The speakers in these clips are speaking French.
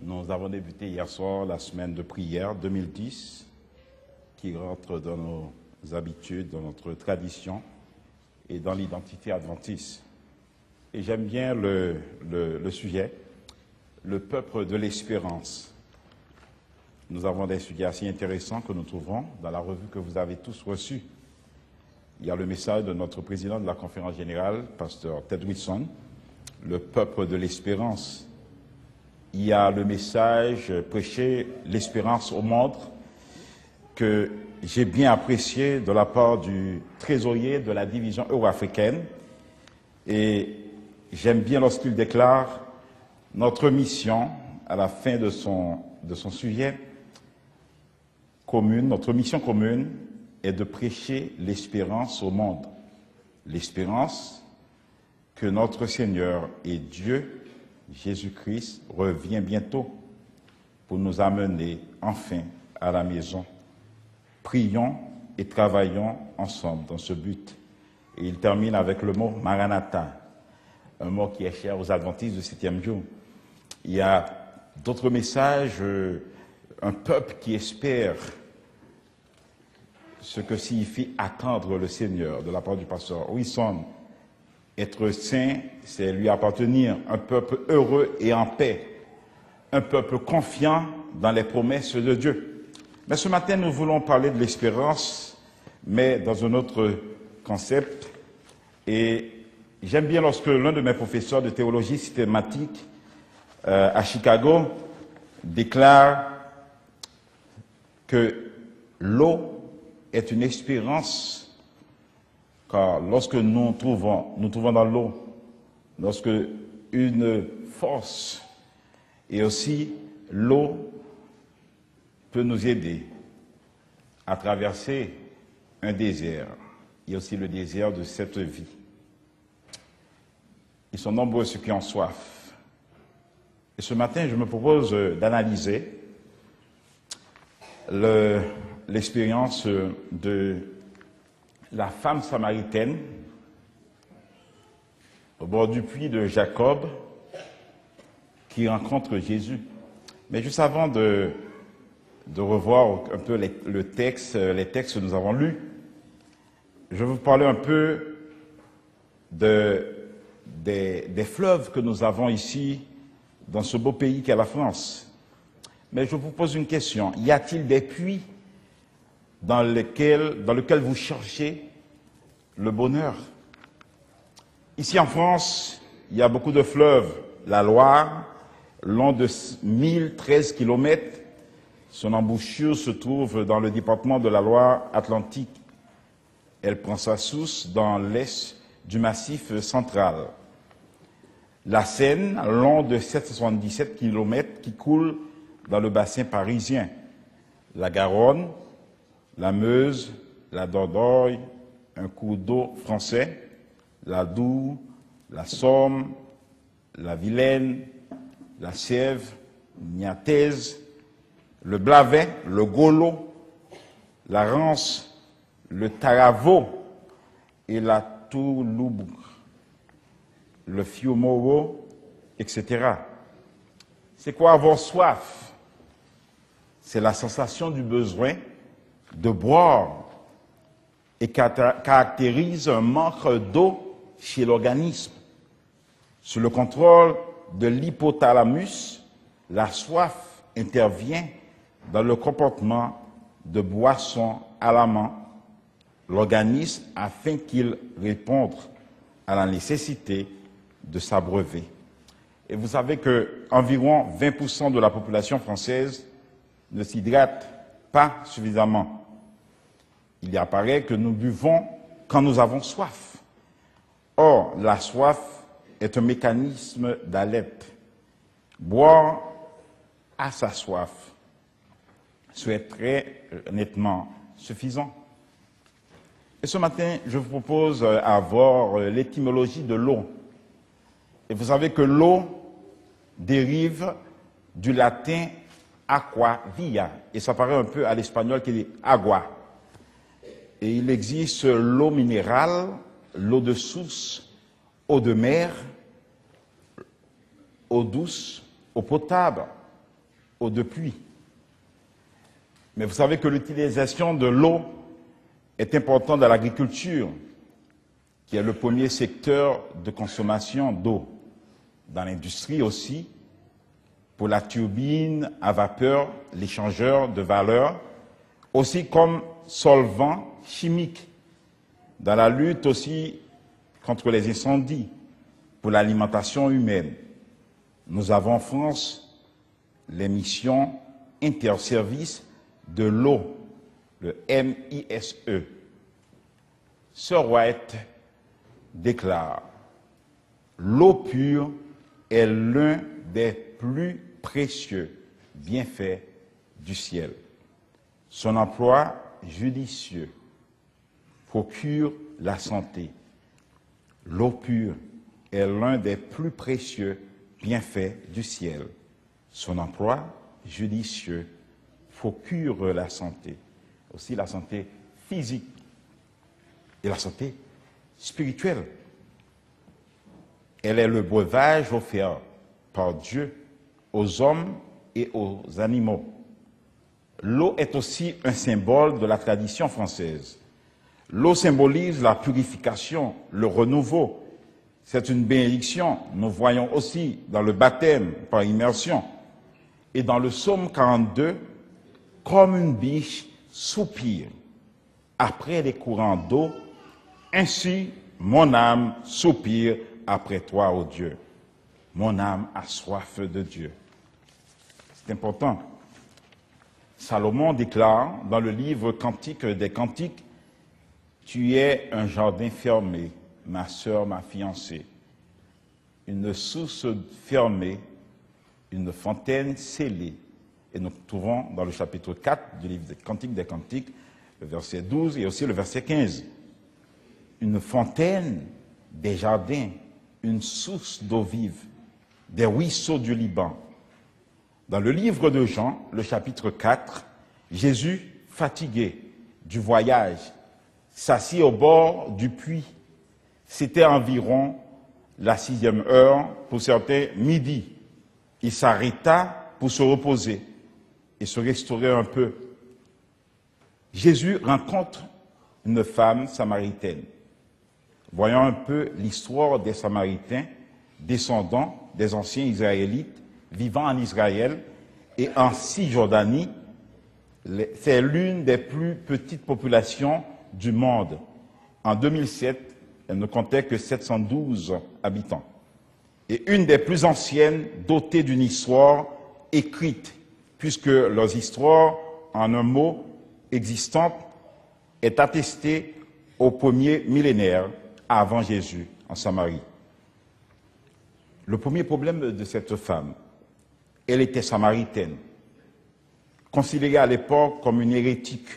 Nous avons débuté hier soir la semaine de prière 2010 qui rentre dans nos habitudes, dans notre tradition et dans l'identité adventiste. Et j'aime bien le sujet, le peuple de l'espérance. Nous avons des sujets assez intéressants que nous trouvons dans la revue que vous avez tous reçue. Il y a le message de notre président de la conférence générale, pasteur Ted Wilson, le peuple de l'espérance. Il y a le message prêcher l'espérance au monde que j'ai bien apprécié de la part du trésorier de la division euro-africaine. Et j'aime bien lorsqu'il déclare notre mission à la fin de son sujet commune. Notre mission commune est de prêcher l'espérance au monde. L'espérance que notre Seigneur et Dieu Jésus-Christ revient bientôt pour nous amener enfin à la maison. Prions et travaillons ensemble dans ce but. Et il termine avec le mot Maranatha, un mot qui est cher aux adventistes du 7e jour. Il y a d'autres messages, un peuple qui espère ce que signifie attendre le Seigneur, de la part du pasteur Wilson. Être saint, c'est lui appartenir, un peuple heureux et en paix, un peuple confiant dans les promesses de Dieu. Mais ce matin, nous voulons parler de l'espérance, mais dans un autre concept. Et j'aime bien lorsque l'un de mes professeurs de théologie systématique à Chicago déclare que l'eau est une espérance. Car lorsque nous trouvons dans l'eau, lorsque une force et aussi l'eau peut nous aider à traverser un désert, il y a aussi le désert de cette vie. Ils sont nombreux ceux qui ont soif. Et ce matin, je me propose d'analyser l'expérience de la femme samaritaine au bord du puits de Jacob qui rencontre Jésus. Mais juste avant de revoir un peu les textes que nous avons lus, je vais vous parler un peu des fleuves que nous avons ici dans ce beau pays qu'est la France. Mais je vous pose une question. Y a-t-il des puits dans lequel vous cherchez le bonheur? Ici en France, il y a beaucoup de fleuves. La Loire, long de 1013 km, son embouchure se trouve dans le département de la Loire-Atlantique. Elle prend sa source dans l'est du Massif central. La Seine, long de 777 km, qui coule dans le bassin parisien. La Garonne, la Meuse, la Dordogne, un cours d'eau français, la Dour, la Somme, la Vilaine, la Sèvre, Niaise, le Blavet, le Golo, la Rance, le Taravo et la Toulouse, le Fiumoro, etc. C'est quoi avoir soif? C'est la sensation du besoin de boire et caractérise un manque d'eau chez l'organisme. Sous le contrôle de l'hypothalamus, la soif intervient dans le comportement de boisson à la main l'organisme afin qu'il réponde à la nécessité de s'abreuver. Et vous savez que environ 20% de la population française ne s'hydrate pas suffisamment. Il apparaît que nous buvons quand nous avons soif. Or, la soif est un mécanisme d'alerte. Boire à sa soif serait très nettement suffisant. Et ce matin, je vous propose à voir l'étymologie de l'eau. Et vous savez que l'eau dérive du latin aqua via, et ça paraît un peu à l'espagnol qui dit agua. Et il existe l'eau minérale, l'eau de source, eau de mer, eau douce, eau potable. eau de pluie. Mais vous savez que l'utilisation de l'eau est importante dans l'agriculture, qui est le premier secteur de consommation d'eau. Dans l'industrie aussi, pour la turbine à vapeur, l'échangeur de valeur, aussi comme solvant chimique. Dans la lutte aussi contre les incendies, pour l'alimentation humaine. Nous avons en France les missions interservices de l'eau, le MISE. Sir White déclare « L'eau pure est l'un des plus précieux bienfaits du ciel. Son emploi judicieux procure la santé. L'eau pure est l'un des plus précieux bienfaits du ciel. Son emploi judicieux procure la santé, aussi la santé physique et la santé spirituelle. Elle est le breuvage offert par Dieu aux hommes et aux animaux. L'eau est aussi un symbole de la tradition française. L'eau symbolise la purification, le renouveau. C'est une bénédiction. Nous voyons aussi dans le baptême par immersion et dans le psaume 42, comme une biche soupire après les courants d'eau, ainsi mon âme soupire après toi, ô Dieu. Mon âme a soif de Dieu. C'est important. Salomon déclare dans le livre Cantique des Cantiques, « Tu es un jardin fermé, ma sœur, ma fiancée, une source fermée, une fontaine scellée. » Et nous trouvons dans le chapitre 4 du livre Cantique des Cantiques, le verset 12 et aussi le verset 15. Une fontaine, des jardins, une source d'eau vive, des ruisseaux du Liban. Dans le livre de Jean, le chapitre 4, Jésus, fatigué du voyage, s'assit au bord du puits. C'était environ la 6e heure, pour certains midi. Il s'arrêta pour se reposer et se restaurer un peu. Jésus rencontre une femme samaritaine. Voyons un peu l'histoire des Samaritains, descendants des anciens Israélites, vivant en Israël et en Cisjordanie. C'est l'une des plus petites populations du monde. En 2007, elle ne comptait que 712 habitants. Et une des plus anciennes dotées d'une histoire écrite, puisque leurs histoires, en un mot, existantes, est attestée au premier millénaire avant Jésus, en Samarie. Le premier problème de cette femme, elle était samaritaine, considérée à l'époque comme une hérétique.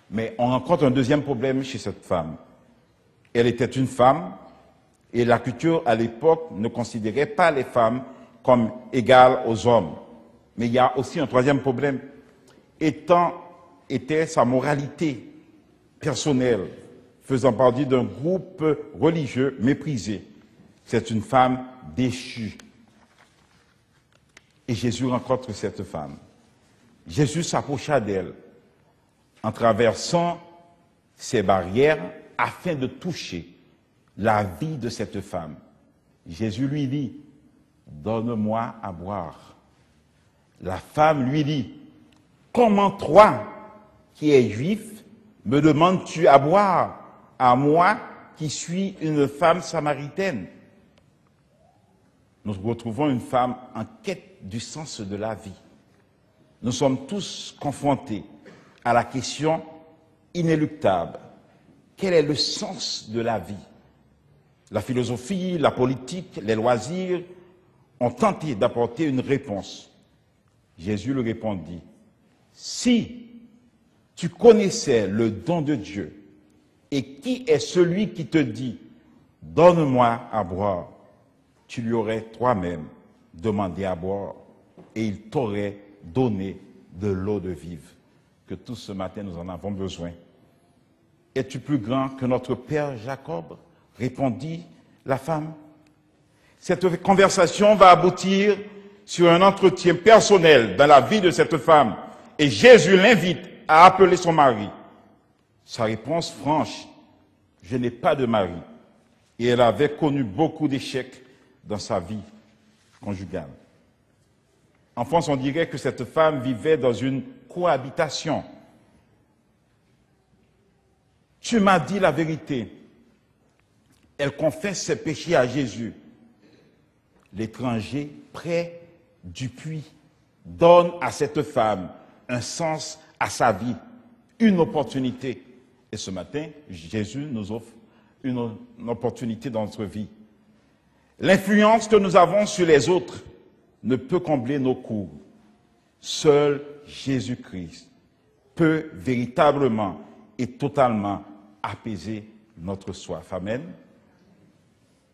Mais on rencontre un deuxième problème chez cette femme. Elle était une femme, et la culture à l'époque ne considérait pas les femmes comme égales aux hommes. Mais il y a aussi un troisième problème, était sa moralité personnelle, faisant partie d'un groupe religieux méprisé. C'est une femme déchue. Et Jésus rencontre cette femme. Jésus s'approcha d'elle en traversant ces barrières afin de toucher la vie de cette femme. Jésus lui dit, « Donne-moi à boire. » La femme lui dit, « Comment toi, qui es juif, me demandes-tu à boire, à moi qui suis une femme samaritaine ?» Nous retrouvons une femme en quête du sens de la vie. Nous sommes tous confrontés à la question inéluctable. Quel est le sens de la vie? La philosophie, la politique, les loisirs ont tenté d'apporter une réponse. Jésus lui répondit, « Si tu connaissais le don de Dieu, et qui est celui qui te dit, « Donne-moi à boire », tu lui aurais toi-même demandé à boire, et il t'aurait donné de l'eau de vive, que tous ce matin nous en avons besoin. « Es-tu plus grand que notre père Jacob ?» répondit la femme. Cette conversation va aboutir sur un entretien personnel dans la vie de cette femme et Jésus l'invite à appeler son mari, sa réponse franche, je n'ai pas de mari. Et elle avait connu beaucoup d'échecs dans sa vie conjugale. En France, on dirait que cette femme vivait dans une cohabitation. Tu m'as dit la vérité. Elle confesse ses péchés à Jésus. L'étranger, près du puits, donne à cette femme un sens à sa vie, une opportunité. Et ce matin, Jésus nous offre une opportunité dans notre vie. L'influence que nous avons sur les autres ne peut combler nos cours. Seul Jésus-Christ peut véritablement et totalement apaiser notre soif. Amen.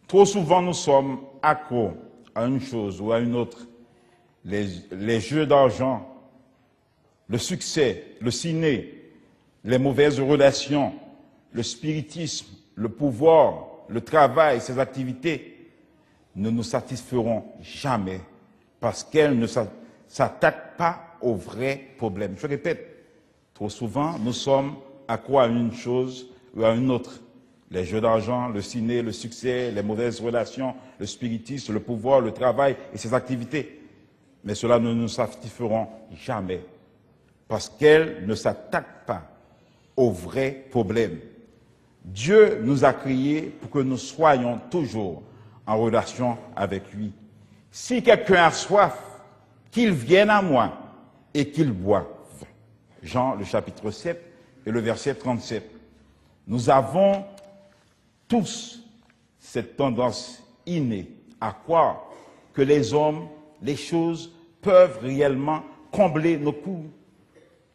Trop souvent, nous sommes accros à une chose ou à une autre. Les jeux d'argent, le succès, le ciné, les mauvaises relations, le spiritisme, le pouvoir, le travail, ces activités ne nous satisferont jamais parce qu'elles ne s'attaquent pas aux vrais problèmes. Je répète, trop souvent, nous sommes accros à une chose ou à une autre. Les jeux d'argent, le ciné, le succès, les mauvaises relations, le spiritisme, le pouvoir, le travail et ses activités. Mais cela ne nous satisferont jamais parce qu'elles ne s'attaquent pas aux vrais problèmes. Dieu nous a créés pour que nous soyons toujours en relation avec lui. Si quelqu'un a soif, qu'il vienne à moi et qu'il boive. Jean, le chapitre 7 et le verset 37. Nous avons tous cette tendance innée à croire que les hommes, les choses peuvent réellement combler nos cours,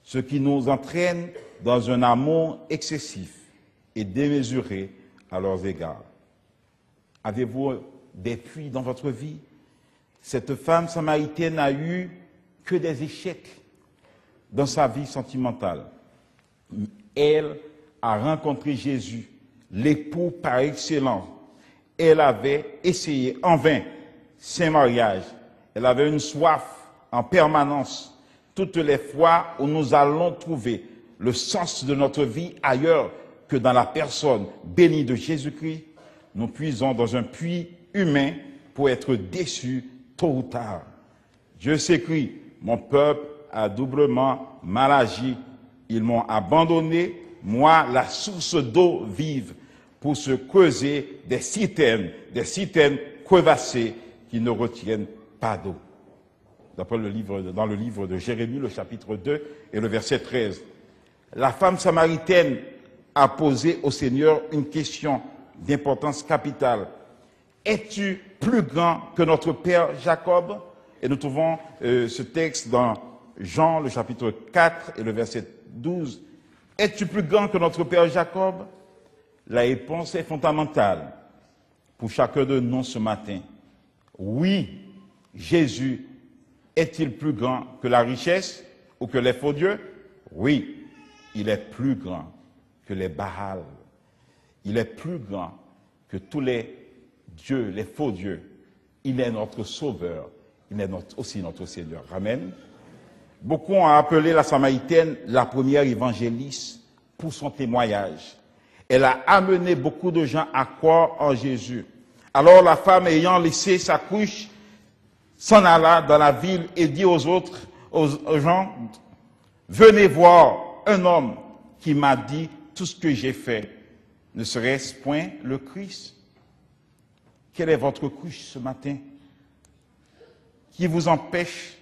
ce qui nous entraîne dans un amour excessif et démesuré à leurs égards. Avez-vous des puits dans votre vie? Cette femme samaritaine n'a eu que des échecs dans sa vie sentimentale. Elle a rencontré Jésus, l'époux par excellence. Elle avait essayé en vain saint mariage. Elle avait une soif en permanence. Toutes les fois où nous allons trouver le sens de notre vie ailleurs que dans la personne bénie de Jésus-Christ, nous puisons dans un puits humain pour être déçus tôt ou tard. Dieu s'écrit, mon peuple a doublement mal agi. Ils m'ont abandonné, moi, la source d'eau vive, pour se creuser des citernes crevassées qui ne retiennent pas d'eau. Dans le livre de Jérémie, le chapitre 2 et le verset 13. La femme samaritaine a posé au Seigneur une question d'importance capitale. Es-tu plus grand que notre père Jacob? Et nous trouvons ce texte dans Jean, le chapitre 4 et le verset 12. Es-tu plus grand que notre père Jacob? La réponse est fondamentale pour chacun de nous ce matin. Oui, Jésus est-il plus grand que la richesse ou que les faux dieux? Oui, il est plus grand que les Baals. Il est plus grand que tous les dieux, les faux dieux. Il est notre sauveur. Il est aussi notre Seigneur. Amen. Beaucoup ont appelé la Samaritaine la première évangéliste pour son témoignage. Elle a amené beaucoup de gens à croire en Jésus. Alors la femme, ayant laissé sa couche, s'en alla dans la ville et dit aux gens, venez voir un homme qui m'a dit tout ce que j'ai fait. Ne serait-ce point le Christ? Quelle est votre couche ce matin? Qui vous empêche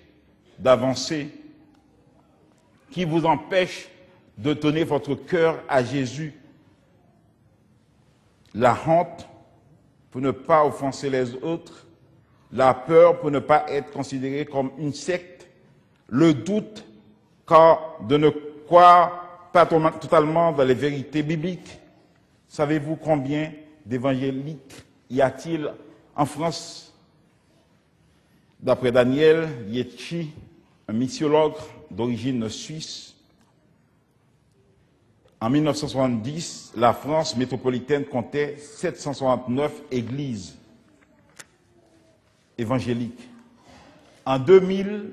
d'avancer? Qui vous empêche de donner votre cœur à Jésus? La honte pour ne pas offenser les autres, la peur pour ne pas être considéré comme une secte, le doute car de ne croire pas totalement dans les vérités bibliques. Savez-vous combien d'évangéliques y a-t-il en France? D'après Daniel Lietchi, un missiologue d'origine suisse, en 1970, la France métropolitaine comptait 769 églises évangéliques. En 2000,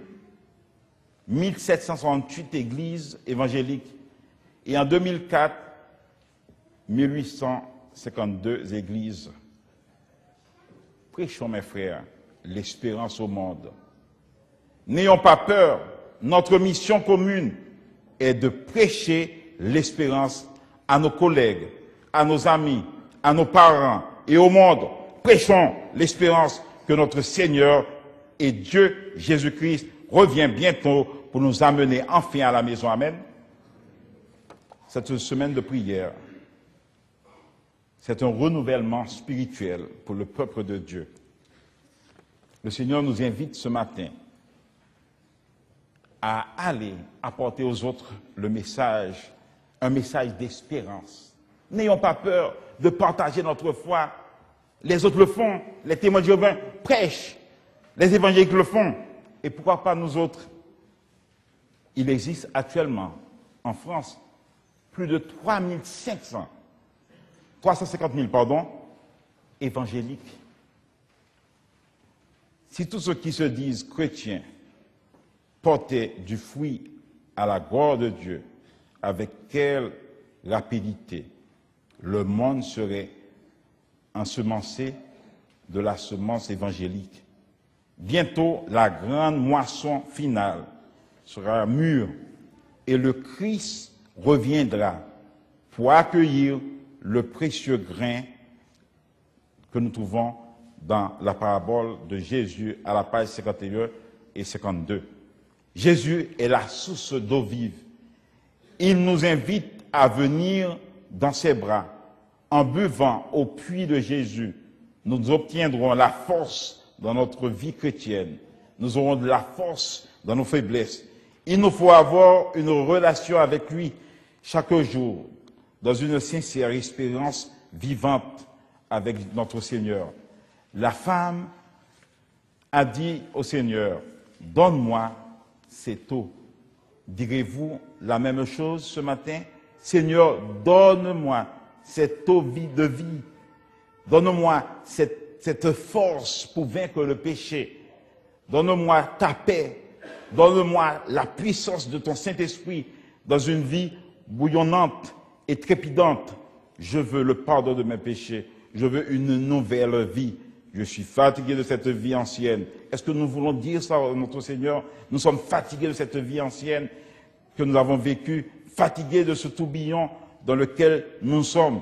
1768 églises évangéliques et en 2004, 1852 églises. Prêchons, mes frères, l'espérance au monde. N'ayons pas peur, notre mission commune est de prêcher l'espérance à nos collègues, à nos amis, à nos parents et au monde. Prêchons l'espérance que notre Seigneur et Dieu Jésus-Christ revient bientôt pour nous amener enfin à la maison. Amen. Cette semaine de prière, c'est un renouvellement spirituel pour le peuple de Dieu. Le Seigneur nous invite ce matin à aller apporter aux autres le message, un message d'espérance. N'ayons pas peur de partager notre foi. Les autres le font, les témoins de Jéhovah prêchent, les évangéliques le font. Et pourquoi pas nous autres? Il existe actuellement en France plus de 350 000 évangéliques. Si tous ceux qui se disent chrétiens portaient du fruit à la gloire de Dieu, avec quelle rapidité le monde serait ensemencé de la semence évangélique. Bientôt, la grande moisson finale sera mûre et le Christ reviendra pour accueillir le précieux grain que nous trouvons dans la parabole de Jésus à la page 51 et 52. Jésus est la source d'eau vive. Il nous invite à venir dans ses bras. En buvant au puits de Jésus, nous obtiendrons la force dans notre vie chrétienne. Nous aurons de la force dans nos faiblesses. Il nous faut avoir une relation avec lui chaque jour, dans une sincère expérience vivante avec notre Seigneur. La femme a dit au Seigneur, « Donne-moi cette eau. » Direz-vous la même chose ce matin? « Seigneur, donne-moi cette eau de vie. Donne-moi cette force pour vaincre le péché. Donne-moi ta paix. Donne-moi la puissance de ton Saint-Esprit dans une vie bouillonnante et trépidante. Je veux le pardon de mes péchés. Je veux une nouvelle vie. Je suis fatigué de cette vie ancienne. » Est-ce que nous voulons dire ça à notre Seigneur? Nous sommes fatigués de cette vie ancienne que nous avons vécue, fatigués de ce tourbillon dans lequel nous sommes.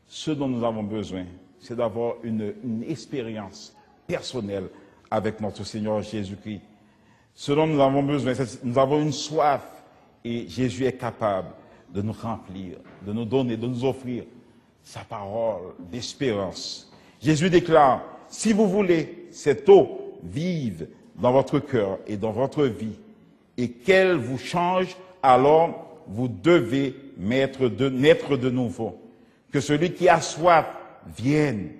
Ce dont nous avons besoin, c'est d'avoir une expérience personnelle avec notre Seigneur Jésus-Christ. Ce dont nous avons besoin, c'est nous avons une soif et Jésus est capable de nous remplir, de nous donner, de nous offrir sa parole d'espérance. Jésus déclare, si vous voulez cette eau vive dans votre cœur et dans votre vie et qu'elle vous change, alors vous devez naître de nouveau. Que celui qui a soif vienne.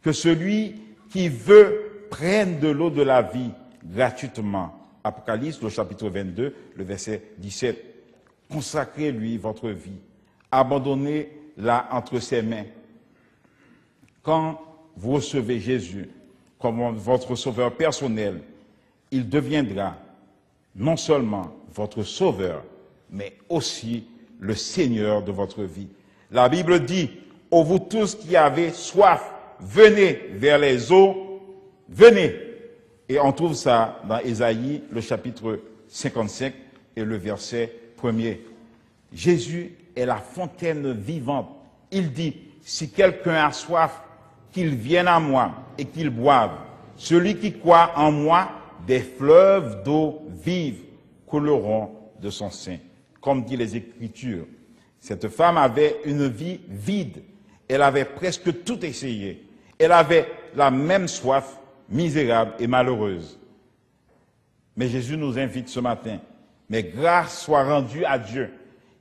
Que celui qui veut prenne de l'eau de la vie gratuitement. Apocalypse, le chapitre 22, le verset 17. Consacrez-lui votre vie. Abandonnez-la entre ses mains. Quand vous recevez Jésus comme votre sauveur personnel, il deviendra non seulement votre sauveur, mais aussi le Seigneur de votre vie. La Bible dit, « Ô vous tous qui avez soif, venez vers les eaux, venez ». Et on trouve ça dans Ésaïe, le chapitre 55 et le verset 1er. Jésus est la fontaine vivante. Il dit, « Si quelqu'un a soif, qu'il vienne à moi et qu'il boive. Celui qui croit en moi, des fleuves d'eau vive couleront de son sein. » Comme dit les Écritures, cette femme avait une vie vide. Elle avait presque tout essayé. Elle avait la même soif, misérable et malheureuse. Mais Jésus nous invite ce matin. Mais grâce soit rendue à Dieu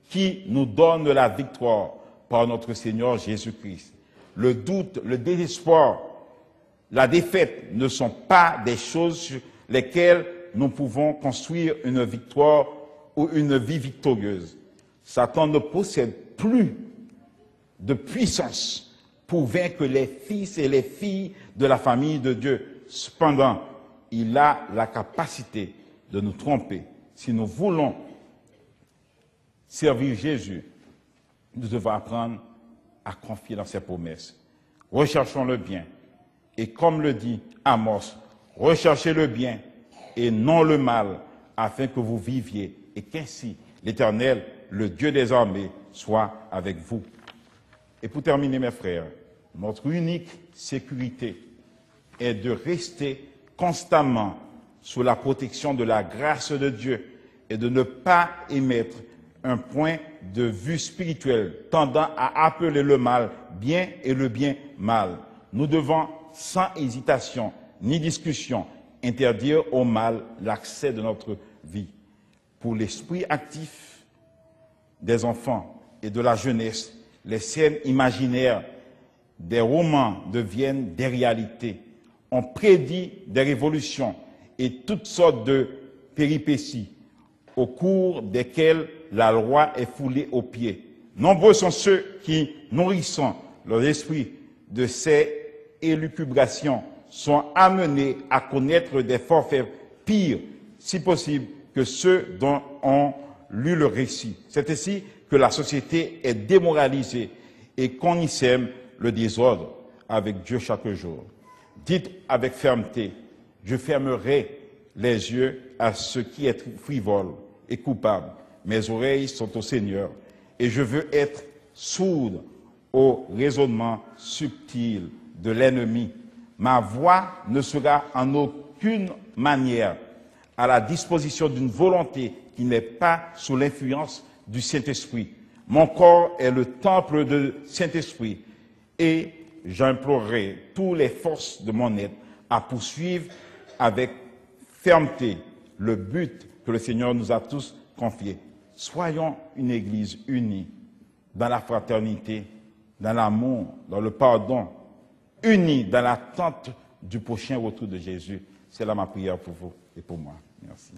qui nous donne la victoire par notre Seigneur Jésus-Christ. Le doute, le désespoir, la défaite ne sont pas des choses sur lesquelles nous pouvons construire une victoire ou une vie victorieuse. Satan ne possède plus de puissance pour vaincre les fils et les filles de la famille de Dieu. Cependant, il a la capacité de nous tromper. Si nous voulons servir Jésus, nous devons apprendre à confier dans ses promesses. Recherchons le bien. Et comme le dit Amos, recherchez le bien et non le mal, afin que vous viviez et qu'ainsi l'Éternel, le Dieu des armées, soit avec vous. Et pour terminer, mes frères, notre unique sécurité est de rester constamment sous la protection de la grâce de Dieu et de ne pas émettre un point de vue spirituel tendant à appeler le mal bien et le bien mal. Nous devons, sans hésitation ni discussion, interdire au mal l'accès de notre vie. Pour l'esprit actif des enfants et de la jeunesse, les scènes imaginaires des romans deviennent des réalités. On prédit des révolutions et toutes sortes de péripéties au cours desquelles la loi est foulée aux pieds. Nombreux sont ceux qui, nourrissant leur esprit de ces élucubrations, sont amenés à connaître des forfaits pires, si possible, que ceux dont on lu le récit. C'est ainsi que la société est démoralisée et qu'on y sème le désordre avec Dieu chaque jour. Dites avec fermeté, je fermerai les yeux à ce qui est frivole et coupable. Mes oreilles sont au Seigneur et je veux être sourde au raisonnement subtil de l'ennemi. Ma voix ne sera en aucune manière à la disposition d'une volonté qui n'est pas sous l'influence du Saint-Esprit. Mon corps est le temple du Saint-Esprit et j'implorerai toutes les forces de mon être à poursuivre avec fermeté le but que le Seigneur nous a tous confié. Soyons une Église unie dans la fraternité, dans l'amour, dans le pardon, unis dans l'attente du prochain retour de Jésus. C'est là ma prière pour vous et pour moi. Merci.